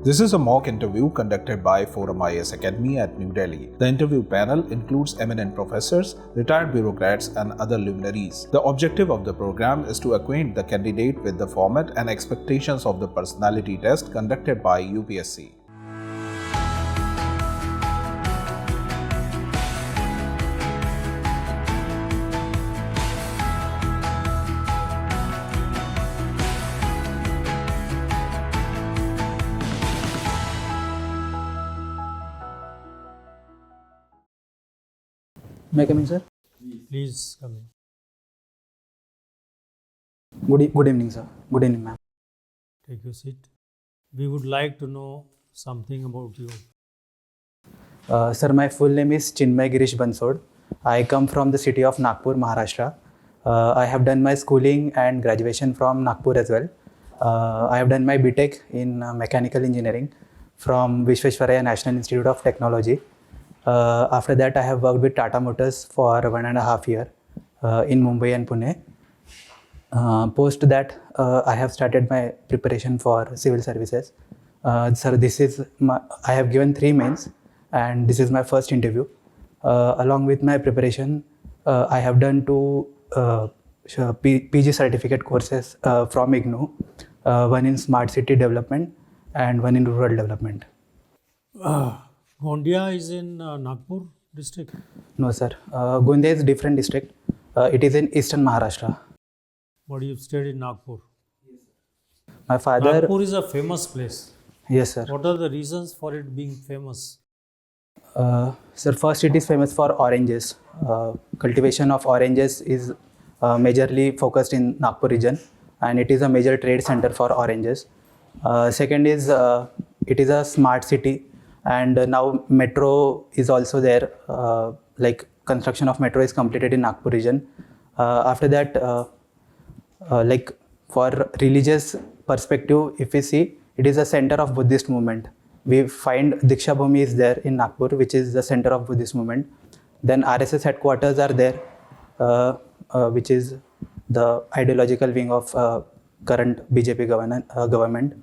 This is a mock interview conducted by ForumIAS Academy at New Delhi. The interview panel includes eminent professors, retired bureaucrats, and other luminaries. The objective of the program is to acquaint the candidate with the format and expectations of the personality test conducted by UPSC. May I come in, sir? Please come in. Good evening, sir. Good evening, ma'am. Take your seat. We would like to know something about you. Sir, my full name is Chinmay Girish Bansod. I come from the city of Nagpur, Maharashtra. I have done my schooling and graduation from Nagpur as well. I have done my B.Tech in mechanical engineering from Visvesvaraya National Institute of Technology. After that, I have worked with Tata Motors for 1.5 years in Mumbai and Pune. Post that, I have started my preparation for civil services. Sir, I have given 3 mains and this is my first interview. Along with my preparation, I have done 2 PG certificate courses from IGNOU, one in smart city development and one in rural development. Gondia is in Nagpur district? No, sir. Gondia is different district. It is in eastern Maharashtra. But you stayed in Nagpur? My father... Nagpur is a famous place. Yes, sir. What are the reasons for it being famous? Sir, first it is famous for oranges. Cultivation of oranges is majorly focused in Nagpur region and it is a major trade center for oranges. Second is it is a smart city. And now metro is also there, like construction of metro is completed in Nagpur region. After that, like for religious perspective, if we see, it is a center of Buddhist movement. We find Diksha Bhumi is there in Nagpur, which is the center of Buddhist movement. Then RSS headquarters are there, which is the ideological wing of current BJP government.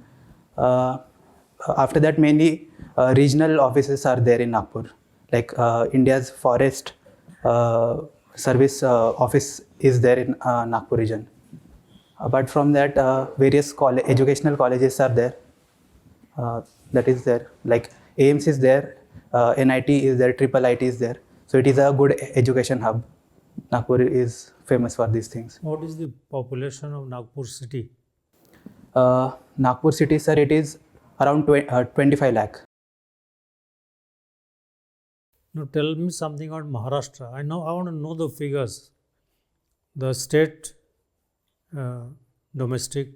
After that, many regional offices are there in Nagpur, like India's Forest Service office is there in Nagpur region. Apart from that, various educational colleges are there. That is there, like AIMS is there, NIT is there, Triple IT is there. So it is a good education hub. Nagpur is famous for these things. What is the population of Nagpur city? Nagpur city, sir, it is around 25 lakh. Now tell me something about Maharashtra. I want to know the figures. The state domestic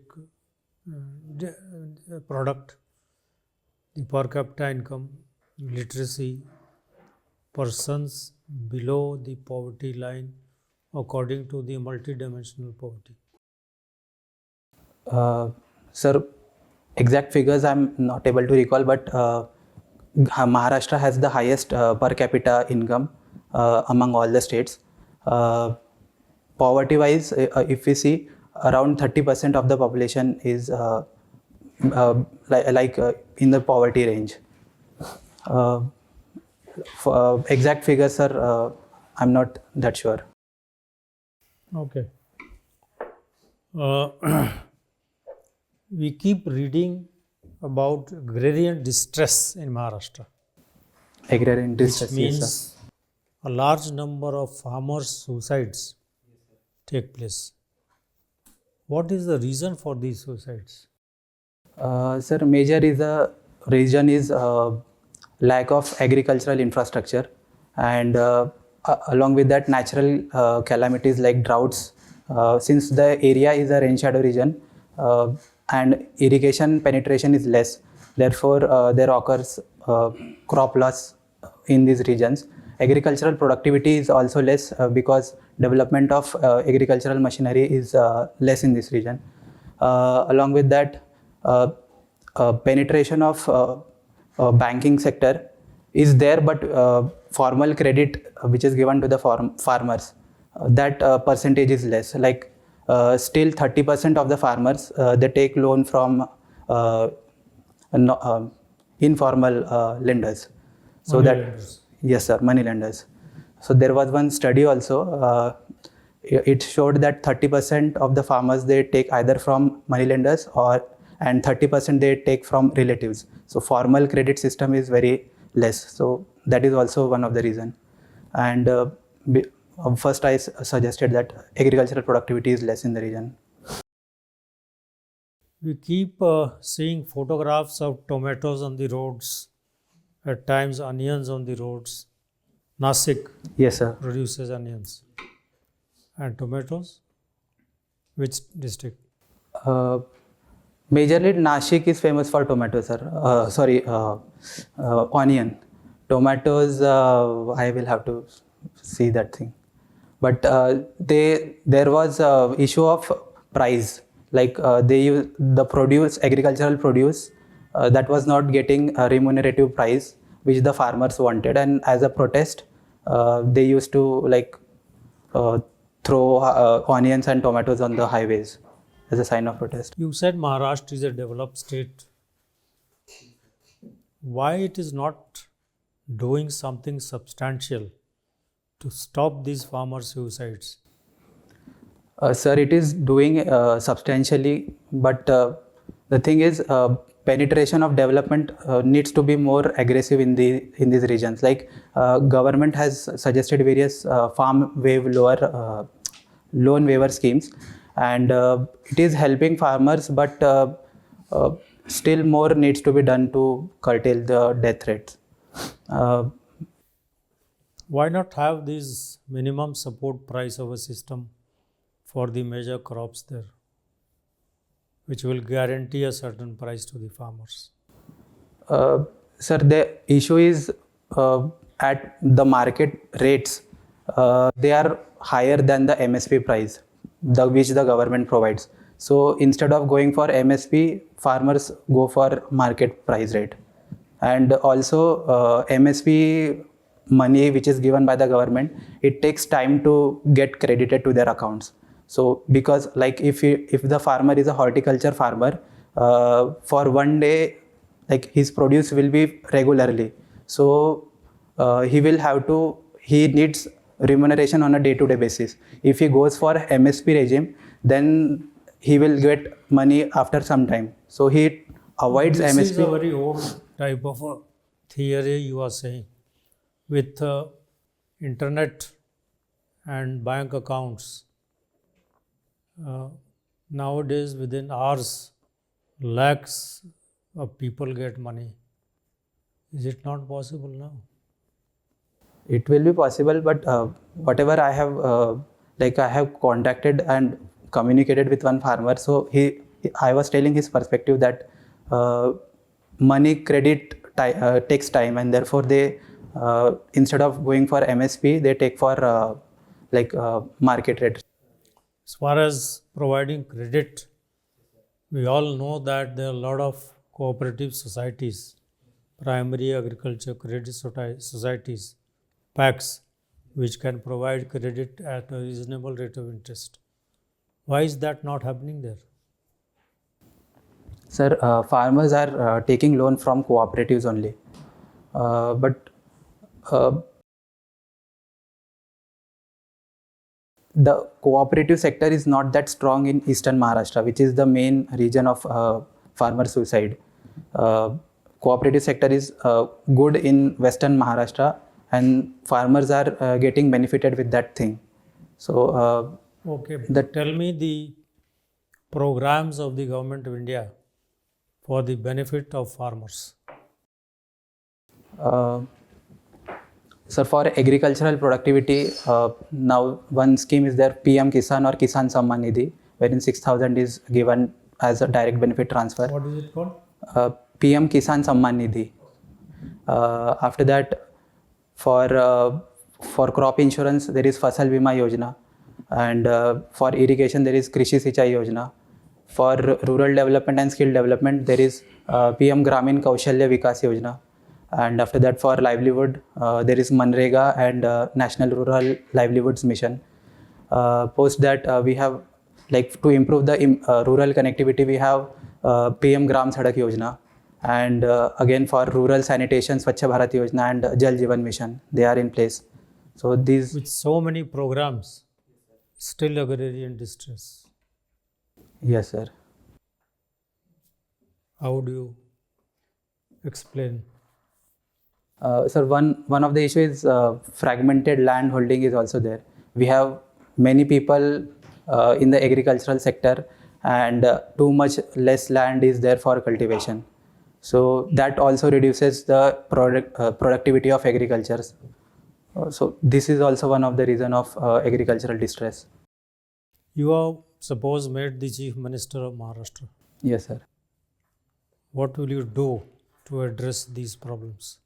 product, the per capita income, literacy, persons below the poverty line according to the multidimensional poverty. Sir, exact figures I'm not able to recall, but Maharashtra has the highest per capita income among all the states. Poverty-wise, if we see, around 30% of the population is in the poverty range. For exact figures, sir, I'm not that sure. Okay. We keep reading about agrarian distress in Maharashtra. Agrarian distress, which means yes, a large number of farmers' suicides take place. What is the reason for these suicides? Sir, major reason is lack of agricultural infrastructure, and along with that, natural calamities like droughts. Since the area is a rain shadow region and irrigation penetration is less, therefore there occurs crop loss in these regions. Agricultural productivity is also less because development of agricultural machinery is less in this region. Along with that, penetration of banking sector is there, but formal credit which is given to the farmers, that percentage is less. Like still 30% of the farmers they take loan from informal lenders. So Money that lenders. yes sir, money lenders. So there was one study also. It showed that 30% of the farmers they take either from money lenders and 30% they take from relatives. So formal credit system is very less. So that is also one of the reason. And first I suggested that agricultural productivity is less in the region. We keep seeing photographs of tomatoes on the roads, at times onions on the roads. Nasik Yes sir. produces onions. And tomatoes? Which district? Majorly Nashik is famous for tomatoes, sir. Onion. Tomatoes, I will have to see that thing. But there was issue of price. Like they use the agricultural produce that was not getting a remunerative price which the farmers wanted, and as a protest, they used to throw onions and tomatoes on the highways as a sign of protest. You said Maharashtra is a developed state. Why it is not doing something substantial to stop these farmer suicides? Sir, it is doing substantially, but the thing is, penetration of development needs to be more aggressive in these regions. Like government has suggested various farm loan waiver schemes, and it is helping farmers, but still more needs to be done to curtail the death rates. Why not have this minimum support price of a system for the major crops there, which will guarantee a certain price to the farmers? Sir, the issue is at the market rates, they are higher than the MSP price, which the government provides. So instead of going for MSP, farmers go for market price rate. And also MSP money which is given by the government, it takes time to get credited to their accounts. So because like if the farmer is a horticulture farmer, for one day, like his produce will be regularly. So he needs remuneration on a day-to-day basis. If he goes for MSP regime, then he will get money after some time. So he avoids MSP. This is a very old type of a theory you are saying. With internet and bank accounts, nowadays within hours, lakhs of people get money. Is it not possible now? It will be possible, but whatever I have, I have contacted and communicated with one farmer. So I was telling his perspective that money credit takes time, and therefore they instead of going for MSP, they take for market rate. As far as providing credit, we all know that there are a lot of cooperative societies, primary agriculture credit societies, PACs, which can provide credit at a reasonable rate of interest. Why is that not happening there? Sir, farmers are taking loan from cooperatives only, but the cooperative sector is not that strong in eastern Maharashtra, which is the main region of farmer suicide. Cooperative sector is good in western Maharashtra, and farmers are getting benefited with that thing. So tell me the programs of the government of India for the benefit of farmers. Sir, for agricultural productivity, now one scheme is there, PM Kisan or Kisan Samman Nidhi, wherein 6,000 is given as a direct benefit transfer. What is it called? PM Kisan Samman Nidhi. After that, for crop insurance, there is Fasal Bima Yojana, and for irrigation, there is Krishi Sichai Yojana. For rural development and skill development, there is PM Gramin Kaushalya Vikas Yojana. And after that, for livelihood, there is Manrega and National Rural Livelihoods Mission. Post that, we have, to improve the rural connectivity, we have PM Gram Sadak Yojana. And again, for rural sanitation, Swachh Bharat Yojana and Jal Jeevan Mission, they are in place. So these, With so many programs, still agrarian distress. yes, sir. How would you explain? Sir, one of the issues is fragmented land holding is also there. We have many people in the agricultural sector, and too much less land is there for cultivation. So that also reduces the productivity of agriculture. So this is also one of the reason of agricultural distress. You have, suppose, made the Chief Minister of Maharashtra. Yes, sir. What will you do to address these problems,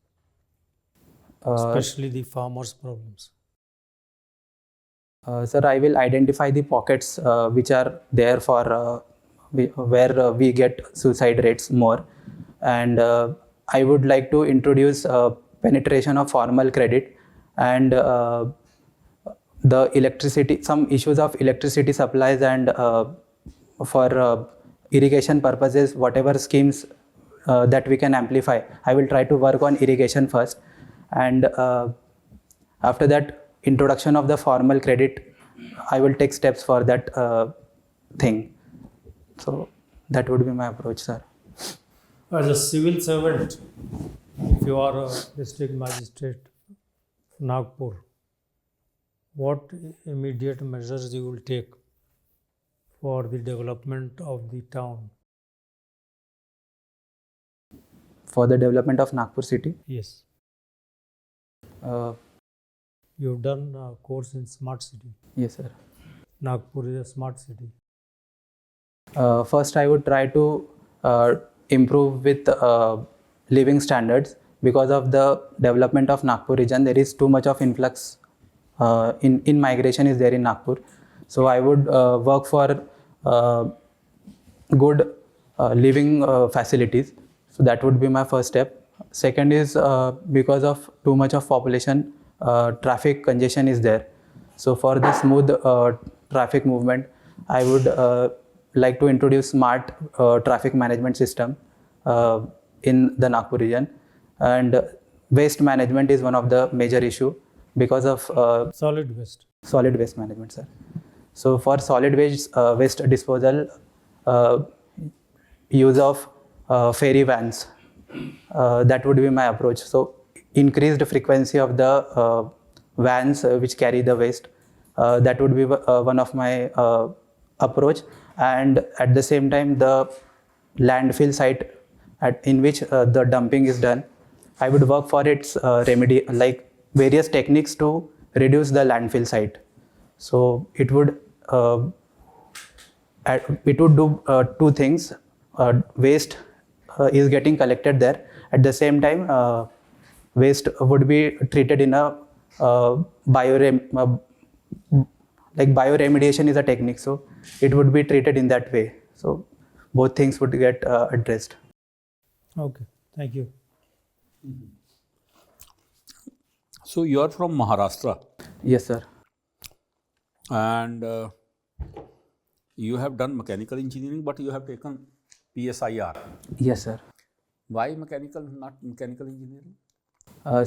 Uh, especially the farmers' problems? Sir, I will identify the pockets which are there for where we get suicide rates more, and I would like to introduce penetration of formal credit and the electricity, some issues of electricity supplies, and for irrigation purposes, whatever schemes that we can amplify. I will try to work on irrigation first, and after that, introduction of the formal credit, I will take steps for that thing. So that would be my approach, sir. As a civil servant, if you are a district magistrate, Nagpur, what immediate measures you will take for the development of the town? For the development of Nagpur city, Yes. uh, You've done a course in smart city. yes, sir. Nagpur is a smart city. First, I would try to improve with living standards. Because of the development of Nagpur region, there is too much of influx in migration is there in Nagpur. So I would work for good living facilities. So that would be my first step. Second is because of too much of population, traffic congestion is there. So for the smooth traffic movement, I would like to introduce smart traffic management system in the Nagpur region. And waste management is one of the major issue because of Solid waste. solid waste management, sir. So for solid waste disposal, use of ferry vans, that would be my approach. So increased frequency of the vans which carry the waste, that would be one of my approach. And at the same time, the landfill site in which the dumping is done, I would work for its remedy, like various techniques to reduce the landfill site. So it would do two things. Waste is getting collected there. At the same time, waste would be treated in a bioremediation is a technique. So it would be treated in that way. So both things would get addressed. Okay, thank you. So you are from Maharashtra, Yes, sir. and you have done mechanical engineering, but you have taken PSIR. Yes, sir. Why mechanical, not mechanical engineering?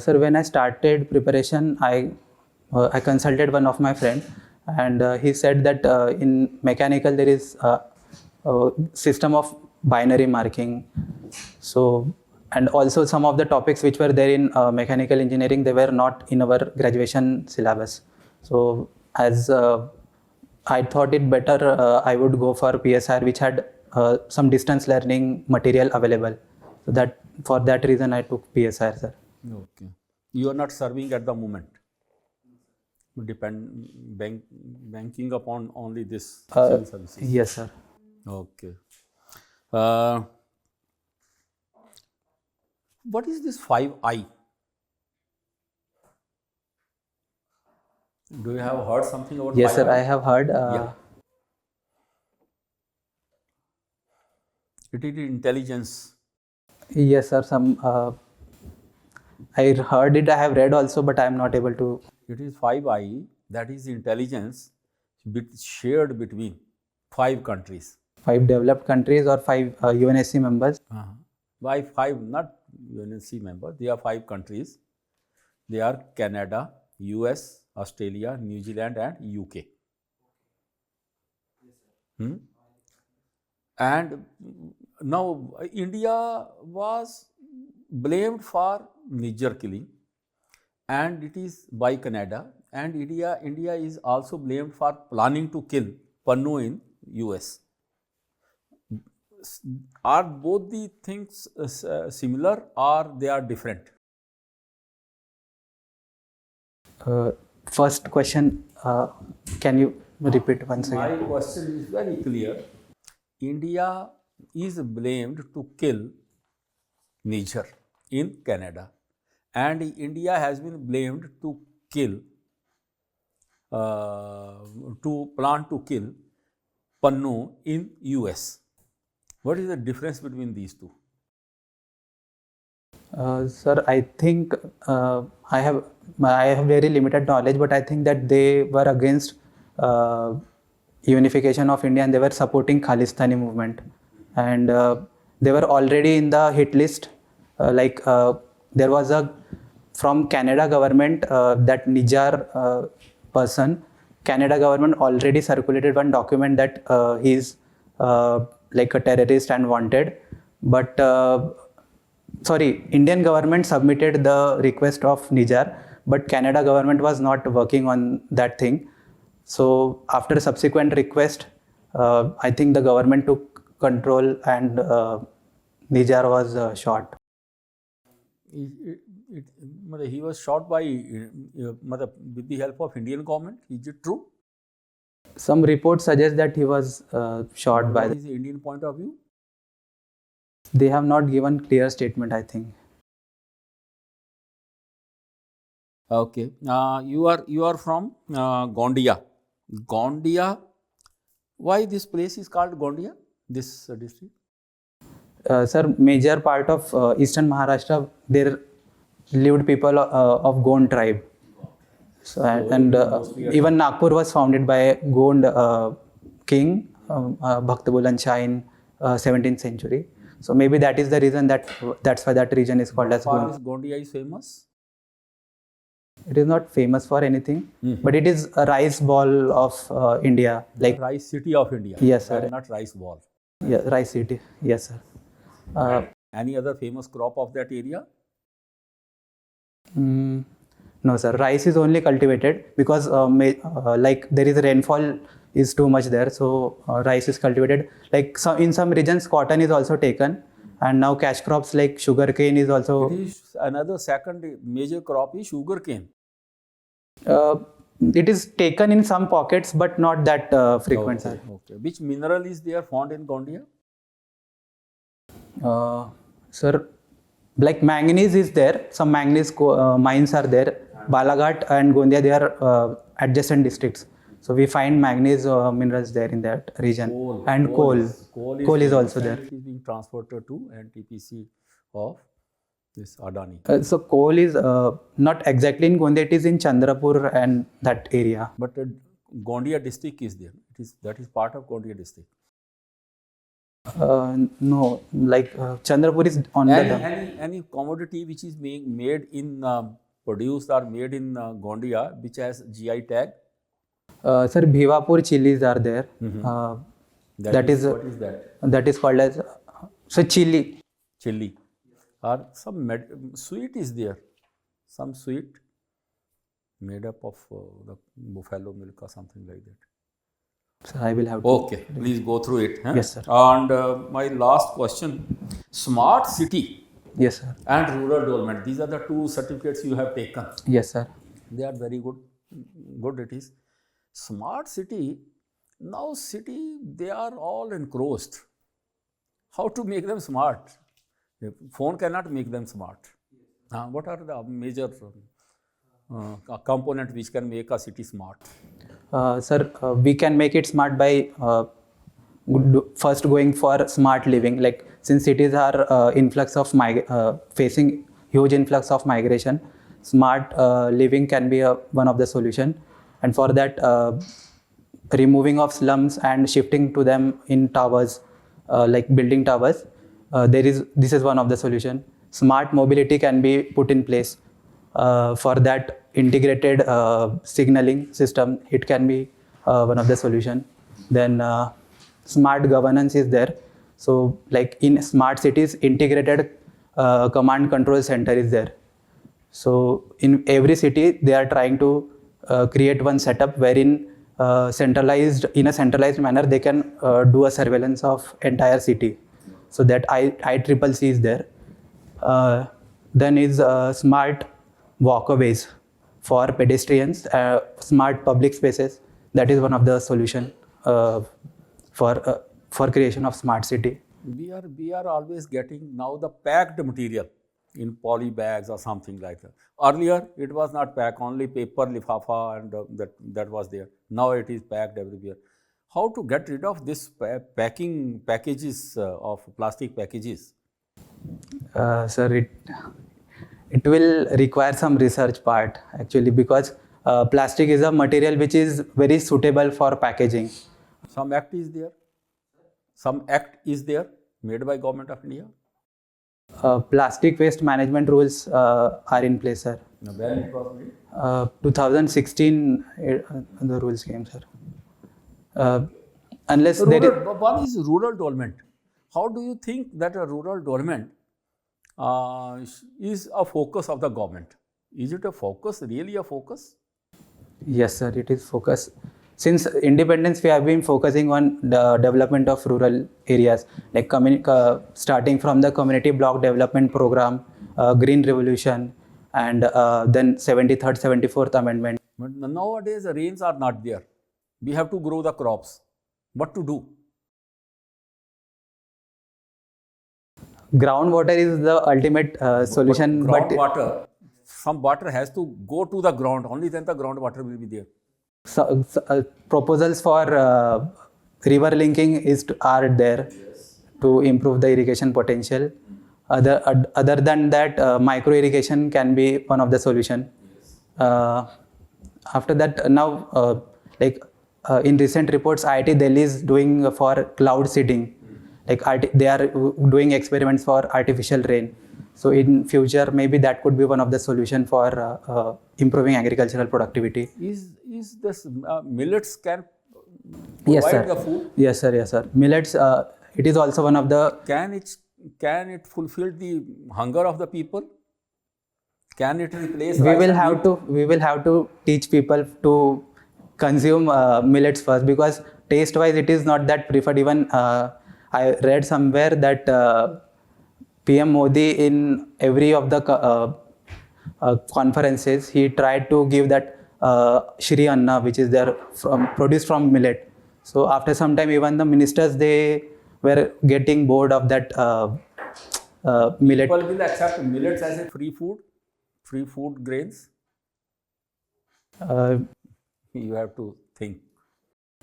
Sir, when I started preparation, I consulted one of my friend, and he said that in mechanical there is a system of binary marking. So, and also some of the topics which were there in mechanical engineering, they were not in our graduation syllabus. So as I thought it better, I would go for PSR, which had some distance learning material available. So that for that reason I took PSR, sir. Okay. You are not serving at the moment. Banking upon only this civil services. Yes, sir. Okay. What is this 5I? Do you have heard something about Yes, 5I? sir. I have heard. Yeah. It is intelligence. Yes, sir. Some I heard it. I have read also, but I am not able to. It is 5I, that is intelligence shared between 5 countries. 5 developed countries or 5 UNSC members. But by 5, not UNC member, they are 5 countries. They are Canada, US, Australia, New Zealand and UK. And now India was blamed for Niger killing, and it is by Canada, and India is also blamed for planning to kill Pannu in US. Are both the things similar or they are different? First question, can you repeat once again? My question is very clear. India is blamed to kill Niger in Canada, and India has been blamed to kill, to plan to kill Pannu in US. What is the difference between these two? Sir, I think I have very limited knowledge, but I think that they were against unification of India and they were supporting Khalistani movement, and they were already in the hit list. There was a from Canada government that Nijar person. Canada government already circulated one document that he is like a terrorist and wanted, but Indian government submitted the request of Nijar, but Canada government was not working on that thing. So after subsequent request, I think the government took control and Nijar was shot. He was shot by with the help of Indian government. Is it true? Some reports suggest that he was shot by. What is the Indian point of view? They have not given clear statement, I think. Okay. You are from Gondia. Gondia. Why this place is called Gondia? This district? Sir, major part of eastern Maharashtra, there lived people of Gond tribe. So, and even Nagpur was founded by Gond king, Bhakt Buland Shah in 17th century. So maybe that is the reason that's why that region is called as Gondia. Gond. Gondia is famous? It is not famous for anything, but it is a rice ball of India. Like rice city of India. Yes, sir. Not rice ball. Yeah, rice city. Yes, sir. Any other famous crop of that area? No, sir. Rice is only cultivated because like there is rainfall is too much there, so rice is cultivated. Like in some regions, cotton is also taken, and now cash crops like sugarcane is also. It is another second major crop is sugarcane. It is taken in some pockets, but not that frequent, okay, sir. Okay. Which mineral is there found in Gondia? Sir, like manganese is there. Some manganese mines are there. Balaghat and Gondia, they are adjacent districts. So we find manganese minerals there in that region. Coal is also there. It is being transferred to NTPC of this Adani. So coal is not exactly in Gondia, it is in Chandrapur and that area. But Gondia district is there. That is part of Gondia district. No, like Chandrapur is on any commodity which is being made in produced or made in Gondia which has GI tag? Sir, Bhivapur chilies are there. That is what is that? That is called as chili. Chili. Or some sweet is there. Some sweet made up of the buffalo milk or something like that. So I will have to. Okay, please go through it. Huh? Yes, sir. And my last question: smart city. Yes, sir. And rural development. These are the two certificates you have taken. Yes, sir. They are very good. Good it is. Smart city. Now city, they are all encroached. How to make them smart? The phone cannot make them smart. What are the major components which can make a city smart? Sir, we can make it smart by first going for smart living. Like since cities are facing huge influx of migration, smart living can be one of the solution. And for that, removing of slums and shifting to them in towers, like building towers. This is one of the solution. Smart mobility can be put in place. For that integrated signaling system, it can be one of the solution. Then smart governance is there. So like in smart cities, integrated command control center is there. So in every city, they are trying to create one setup wherein in a centralized manner, they can do a surveillance of entire city. So that ICCC is there. Then is smart walkways for pedestrians, smart public spaces. That is one of the solution for creation of smart city. We are always getting now the packed material in poly bags or something like that. Earlier it was not packed, only paper, lifafa, and that was there. Now it is packed everywhere. How to get rid of this packages of plastic packages? Sir, it will require some research part actually, because plastic is a material which is very suitable for packaging. Some act is there. Some act is there made by Government of India. Plastic waste management rules are in place, sir. When it was made? 2016 the rules came, sir. Unless there is one is rural development. How do you think that a rural development is a focus of the government? Is it a focus, really a focus? Yes, sir, it is focus. Since independence, we have been focusing on the development of rural areas, like starting from the Community Block Development Program, Green Revolution, and then 73rd, 74th Amendment. But nowadays the rains are not there. We have to grow the crops. What to do? Groundwater is the ultimate solution. Groundwater, some water has to go to the ground. Only then the groundwater will be there. Proposals for river linking are there to improve the irrigation potential. Other than that, micro irrigation can be one of the solution. After that, now in recent reports, IIT Delhi is doing for cloud seeding. They are doing experiments for artificial rain. So in future, maybe that could be one of the solution for improving agricultural productivity. Is this millets can provide the food? Yes, sir. Yes, sir. Millets. It is also one of the. Can it fulfill the hunger of the people? Can it replace? We will have to teach people to consume millets first, because taste-wise it is not that preferred. Even I read somewhere that PM Modi in every of the conferences, he tried to give that Shri Anna, which is there produced from millet. So after some time, even the ministers, they were getting bored of that millet. People will accept millets as a free food grains. You have to think.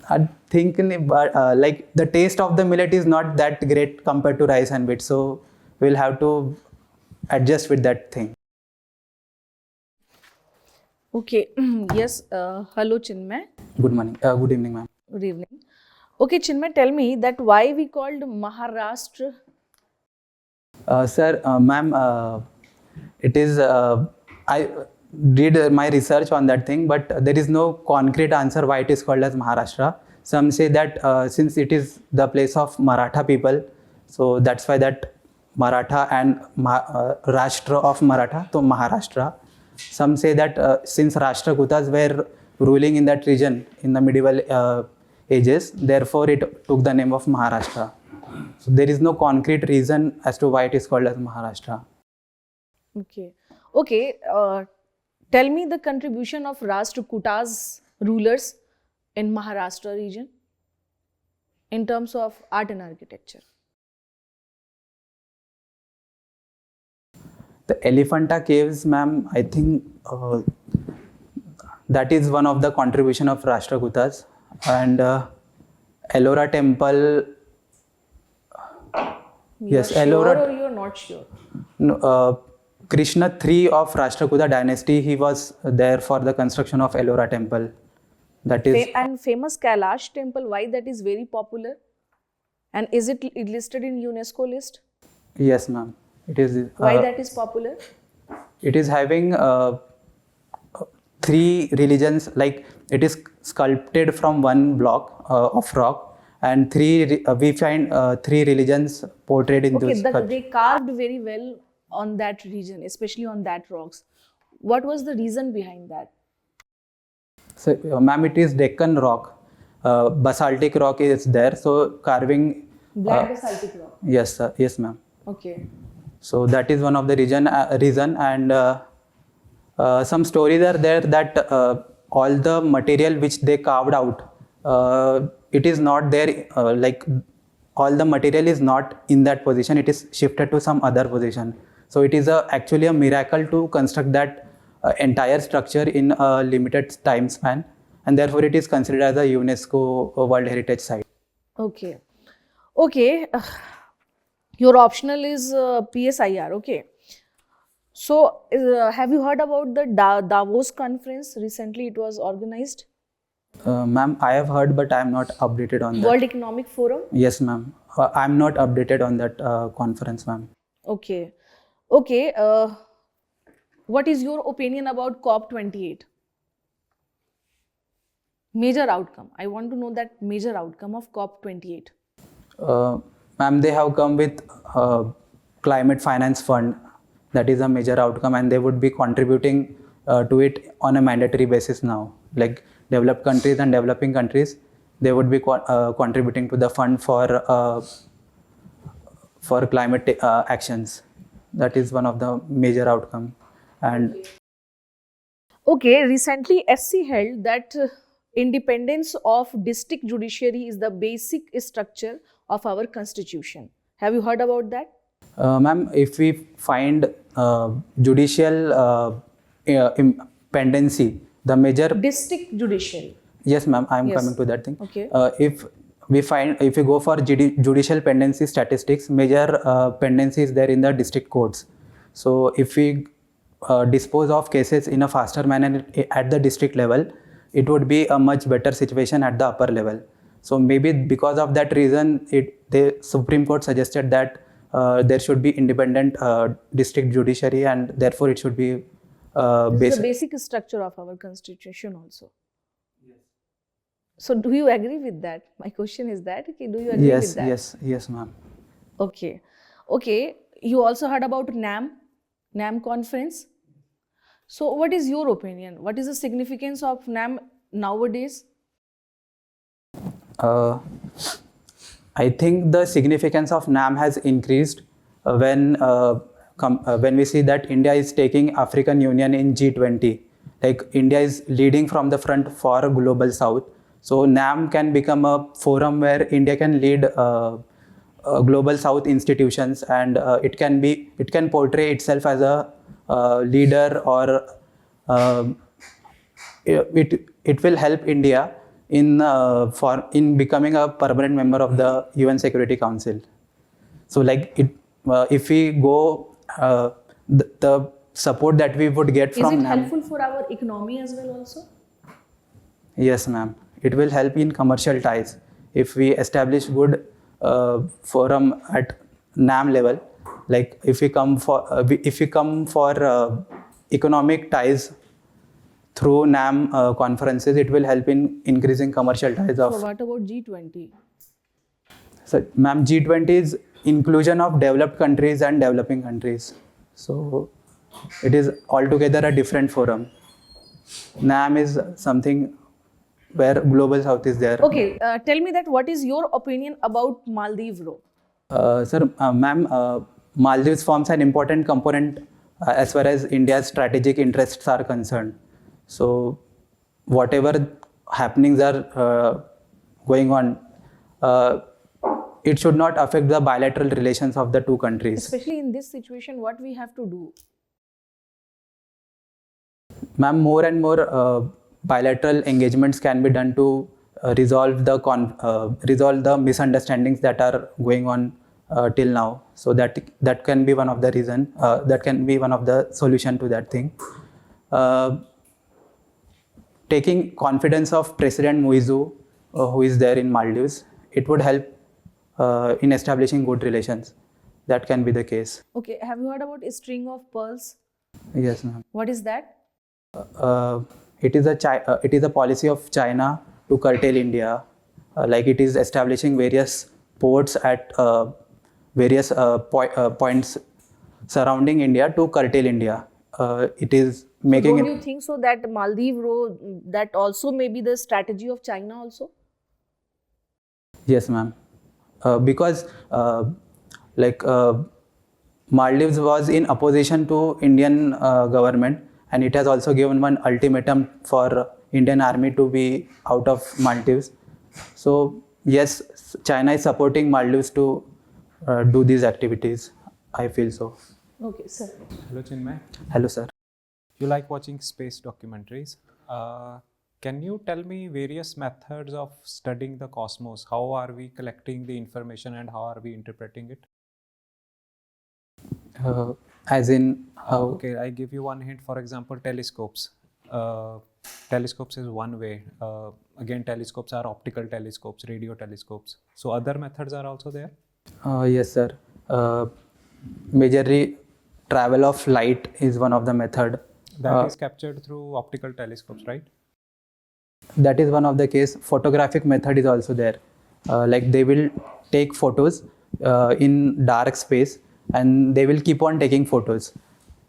I think, like the taste of the millet is not that great compared to rice and wheat, so we'll have to adjust with that thing. Okay. Yes. Hello, Chinmay. Good morning. Good evening, ma'am. Good evening. Okay, Chinmay, tell me that why we called Maharashtra? Sir, ma'am, it is. I did my research on that thing, but there is no concrete answer why it is called as Maharashtra. Some say that since it is the place of Maratha people, so that's why that Maratha and Rashtra of Maratha, so Maharashtra. Some say that since Rashtrakutas were ruling in that region in the medieval ages, therefore it took the name of Maharashtra. So there is no concrete reason as to why it is called as Maharashtra. Okay. Okay. Tell me the contribution of Rashtrakutas rulers in Maharashtra region in terms of art and architecture. The Elephanta caves, ma'am, I think that is one of the contribution of Rashtrakutas. And Ellora temple. You're sure or you're not sure? No, Krishna III of Rashtrakuta dynasty, he was there for the construction of Ellora temple. That is. And famous Kailash temple, why that is very popular? And is it listed in UNESCO list? Yes, ma'am. It is. Why that is popular? It is having three religions, like it is sculpted from one block of rock, and we find three religions portrayed in Okay, those sculptures. they carved very well on that region, especially on that rocks. What was the reason behind that? So, ma'am, it is Deccan rock. Basaltic rock is there, so carving. Black basaltic rock. Yes, sir. Yes, ma'am. Okay. So that is one of the reason, and some stories are there that all the material which they carved out, it is not there. Like all the material is not in that position; it is shifted to some other position. So it is actually a miracle to construct that entire structure in a limited time span, and therefore it is considered as a UNESCO World Heritage Site. Okay. Okay. Your optional is PSIR. Okay. So, have you heard about the Davos conference? Recently, it was organized. Ma'am, I have heard, but I am not updated on that. World Economic Forum. Yes, ma'am. I am not updated on that conference, ma'am. Okay. Okay. What is your opinion about COP28? Major outcome. I want to know that major outcome of COP28. Ma'am, they have come with climate finance fund. That is a major outcome, and they would be contributing to it on a mandatory basis now. Like developed countries and developing countries, they would be contributing to the fund for climate actions. That is one of the major outcome. And okay, recently SC held that independence of district judiciary is the basic structure of our constitution. Have you heard about that? ma'am, if we find judicial pendency, the major District judiciary. yes, ma'am, I am Yes. coming to that thing. Okay. If we go for judicial pendency statistics, major pendency is there in the district courts. So if we dispose of cases in a faster manner at the district level, it would be a much better situation at the upper level. So maybe because of that reason, the Supreme Court suggested that there should be independent district judiciary, and therefore it should be This is the basic structure of our constitution also. Yes. So do you agree with that? My question is that, okay, do you agree with that? Yes, ma'am. Okay. Okay. You also heard about NAM conference. So what is your opinion? What is the significance of NAM nowadays? I think the significance of NAM has increased when we see that India is taking African Union in G20. Like India is leading from the front for Global South. So NAM can become a forum where India can lead Global South institutions, and it can portray itself as a leader, or it will help India in becoming a permanent member of the UN Security Council. So like if we go, the support that we would get from Is it NAM. helpful for our economy as well also? Yes, ma'am. It will help in commercial ties. If we establish good forum at NAM level, like if we come for economic ties through NAM conferences, it will help in increasing commercial ties of. So what about G20? So, ma'am, G20 is inclusion of developed countries and developing countries. So it is altogether a different forum. NAM is something where Global South is there. Okay, tell me that what is your opinion about Maldives, bro? Sir, ma'am, Maldives forms an important component as far as India's strategic interests are concerned. So whatever happenings are going on, it should not affect the bilateral relations of the two countries. Especially in this situation, what we have to do? Ma'am, more and more bilateral engagements can be done to resolve the misunderstandings that are going on till now. So that can be one of the reason. That can be one of the solution to that thing. Taking confidence of President Muizu, who is there in Maldives, it would help in establishing good relations. that can be the case. Okay, have you heard about a string of pearls? Yes, ma'am. What is that? It is a policy of China to curtail India. Like it is establishing various ports at various points surrounding India to curtail India. It is making Don't it. you think so that Maldives road, that also may be the strategy of China also? Yes, ma'am. Because Maldives was in opposition to Indian government, and it has also given one ultimatum for Indian army to be out of Maldives. So yes, China is supporting Maldives to do these activities. I feel so. Okay, sir. Hello Chinmay, Hello, sir. you like watching space documentaries. Can you tell me various methods of studying the cosmos? How are we collecting the information and how are we interpreting it? As in how? Okay, I give you one hint. For example, telescopes. Telescopes is one way. Again, telescopes are optical telescopes, radio telescopes. So other methods are also there? Yes, sir. Majorly, travel of light is one of the method. That is captured through optical telescopes, right? That is one of the case. Photographic method is also there. Like they will take photos in dark space and they will keep on taking photos.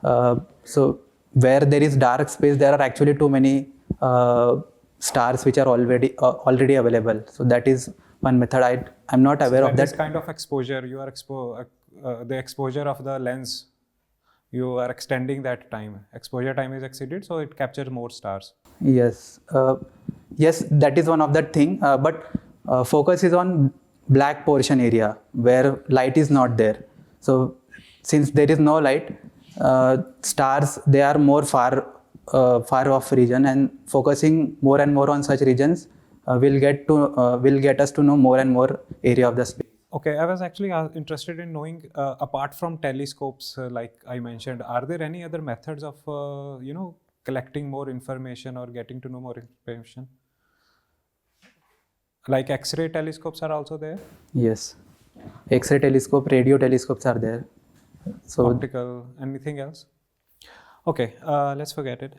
So where there is dark space, there are actually too many stars which are already available. So that is one method. I'm not aware of This that. kind of exposure, you are the exposure of the lens, you are extending that time. Exposure time is exceeded, so it captures more stars. Yes, yes, that is one of that thing. But focus is on black portion area where light is not there. So since there is no light, stars, they are more far off region, and focusing more and more on such regions will get us to know more and more area of the space. Okay, I was actually interested in knowing, apart from telescopes, like I mentioned, are there any other methods of, collecting more information or getting to know more information? Like X-ray telescopes are also there? Yes, X-ray telescope, radio telescopes are there. So Optical, anything else? Okay, let's forget it.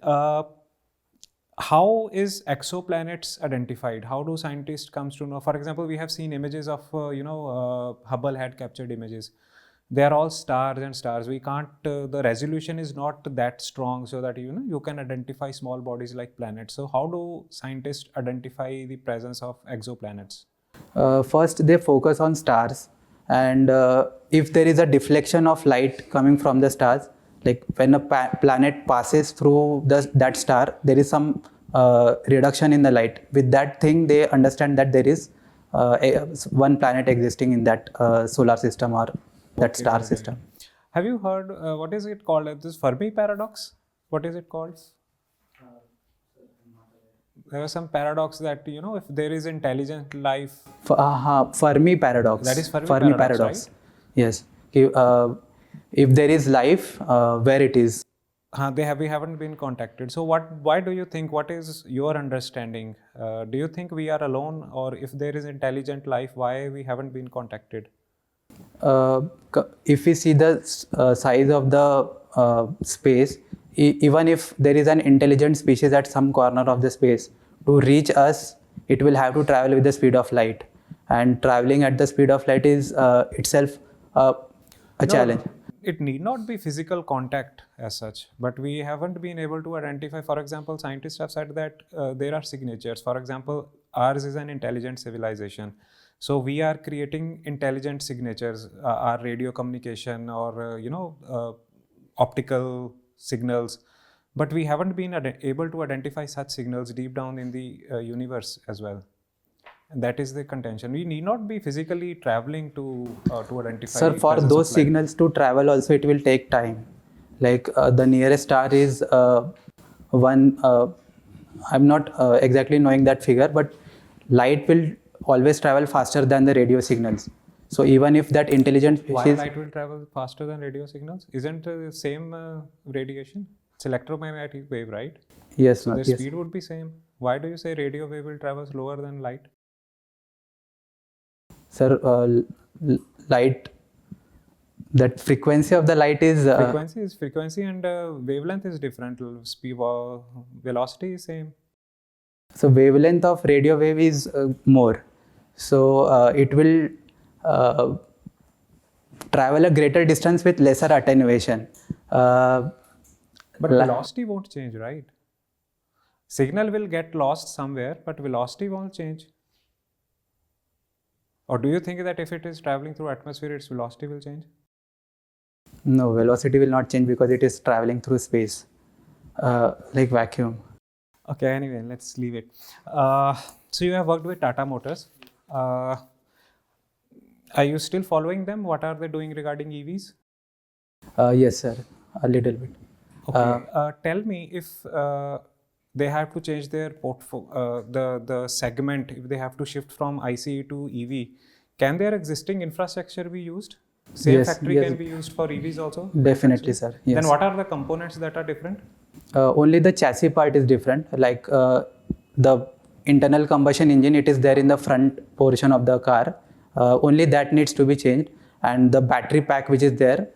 How is exoplanets identified? How do scientists comes to know? For example, we have seen images of, Hubble had captured images. They are all stars and stars. We can't, the resolution is not that strong so that, you can identify small bodies like planets. So how do scientists identify the presence of exoplanets? first they focus on stars, and if there is a deflection of light coming from the stars, like when a planet passes through that star, there is some reduction in the light. With that thing, they understand that there is one planet existing in that solar system or that star system. Have you heard, what is it called? This Fermi paradox? What is it called? There was some paradox that, if there is intelligent life. Fermi paradox. That is Fermi paradox, right? Yes. If there is life, where it is? We haven't been contacted. So why do you think, what is your understanding? Do you think we are alone, or if there is intelligent life, why we haven't been contacted? If we see the size of the space, even if there is an intelligent species at some corner of the space, to reach us, it will have to travel with the speed of light. And traveling at the speed of light is itself a challenge. It need not be physical contact as such, but we haven't been able to identify. For example, scientists have said that there are signatures. For example, ours is an intelligent civilization. So we are creating intelligent signatures, our radio communication or, optical signals. But we haven't been able to identify such signals deep down in the universe as well. And that is the contention. We need not be physically traveling to identify. Sir, for those signals to travel also, it will take time. Like the nearest star is one, I'm not exactly knowing that figure, but light will always travel faster than the radio signals. So even if that intelligent species... Why light will travel faster than radio signals? Isn't the same radiation? It's electromagnetic wave, right? Yes, so the yes. speed would be same. Why do you say radio wave will travel slower than light? Sir, light That frequency of the light is frequency and wavelength is different. Speed, velocity is same. so wavelength of radio wave is more. So it will travel a greater distance with lesser attenuation. But velocity won't change, right? Signal will get lost somewhere, but velocity won't change. Or do you think that if it is traveling through atmosphere, its velocity will change? No, velocity will not change because it is traveling through space, like vacuum. Okay, anyway, let's leave it. So you have worked with Tata Motors. Are you still following them? What are they doing regarding EVs? Yes, sir, a little bit. Okay. Tell me if they have to change their the segment, if they have to shift from ICE to EV, can their existing infrastructure be used? Same Yes, factory yes. can be used for EVs also? Definitely, sir. Yes. Then what are the components that are different? Only the chassis part is different. Like the internal combustion engine, it is there in the front portion of the car. Only that needs to be changed. And the battery pack which is there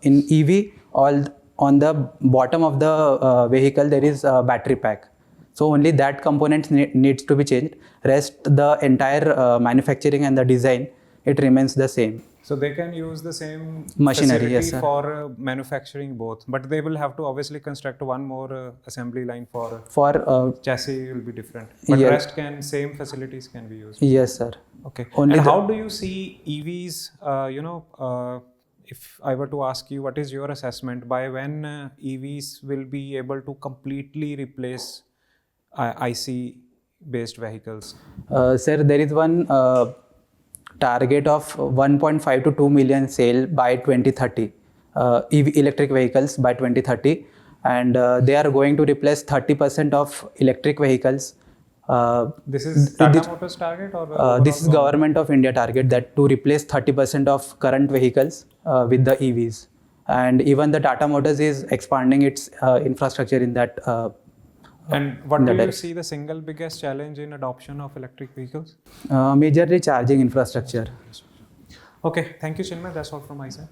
in EV, all on the bottom of the vehicle there is a battery pack. So only that component needs to be changed. Rest the entire manufacturing and the design, it remains the same. So they can use the same Machinery, facility yes, sir. for manufacturing both, but they will have to obviously construct one more assembly line for chassis will be different. But Yeah. rest same facilities can be used. Yes, sir. Okay. Only and the- how do you see EVs? If I were to ask you, what is your assessment by when EVs will be able to completely replace IC based vehicles? Sir, there is one target of 1.5 to 2 million sale by 2030, EV electric vehicles by 2030, and they are going to replace 30% of electric vehicles. This is Tata Motors target or This is Government of India target that to replace 30% of current vehicles with the EVs, and even the Tata Motors is expanding its infrastructure in that. And what do you see the single biggest challenge in adoption of electric vehicles? Majorly charging infrastructure. Okay, thank you, Chinmay. That's all from my side.